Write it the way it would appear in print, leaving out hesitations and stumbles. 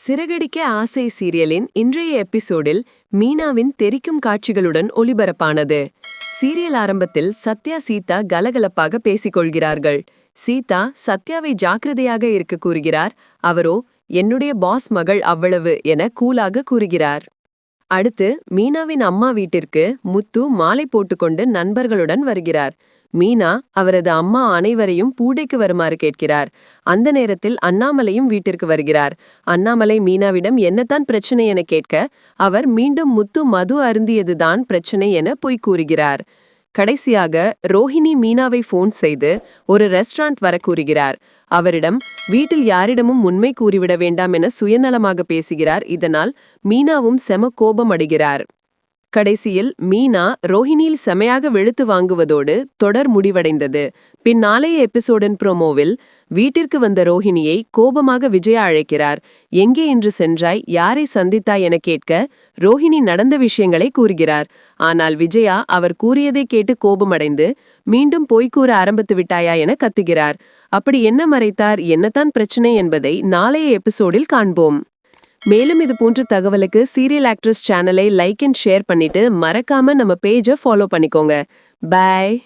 சிறகடிக்க ஆசை சீரியலின் இன்றைய எபிசோடில் மீனாவின் தெறிக்கும் காட்சிகளுடன் ஒளிபரப்பானது. சீரியல் ஆரம்பத்தில் சத்யா சீதா கலகலப்பாக பேசிக்கொள்கிறார்கள். சீதா சத்யாவை ஜாக்கிரதையாக இருக்க கூறுகிறார். அவரோ என்னுடைய பாஸ் மகள் அவ்வளவு என கூலாக கூறுகிறார். அடுத்து மீனாவின் அம்மா வீட்டிற்கு முத்து மாலை போட்டுக்கொண்டு நண்பர்களுடன் வருகிறார். மீனா அவரது அம்மா அனைவரையும் பூடைக்கு வருமாறு கேட்கிறார். அந்த நேரத்தில் அண்ணாமலையும் வீட்டிற்கு வருகிறார். அண்ணாமலை மீனாவிடம் என்னதான் பிரச்சனை என கேட்க அவர் மீண்டும் முத்து மது அருந்தியதுதான் பிரச்சனை என பொய் கூறுகிறார். கடைசியாக ரோஹிணி மீனாவை போன் செய்து ஒரு ரெஸ்டாரண்ட் வர கூறுகிறார். அவரிடம் வீட்டில் யாரிடமும் உண்மை கூறிவிட வேண்டாம் என சுயநலமாக பேசுகிறார். இதனால் மீனாவும் செம கோபம் அடைகிறார். கடைசியில் மீனா ரோஹிணியில் செமையாக வெளுத்து வாங்குவதோடு தொடர் முடிவடைந்தது. பின் நாளைய எபிசோடின் ப்ரோமோவில் வீட்டிற்கு வந்த ரோஹிணியை கோபமாக விஜயா அழைக்கிறார். எங்கே இன்று சென்றாய், யாரை சந்தித்தாய் என கேட்க ரோஹிணி நடந்த விஷயங்களை கூறுகிறார். ஆனால் விஜயா அவர் கூறியதை கேட்டு கோபமடைந்து மீண்டும் பொய்க்கூற ஆரம்பித்து விட்டாயா என கத்துகிறார். அப்படி என்ன மறைத்தார், என்னதான் பிரச்சனை என்பதை நாளைய எபிசோடில் காண்போம். மேலும் இது போன்ற தகவலுக்கு சீரியல் ஆக்ட்ரஸ் சேனலை லைக் அண்ட் ஷேர் பண்ணிட்டு மறக்காம நம்ம பேஜை ஃபாலோ பண்ணிக்கோங்க. பை.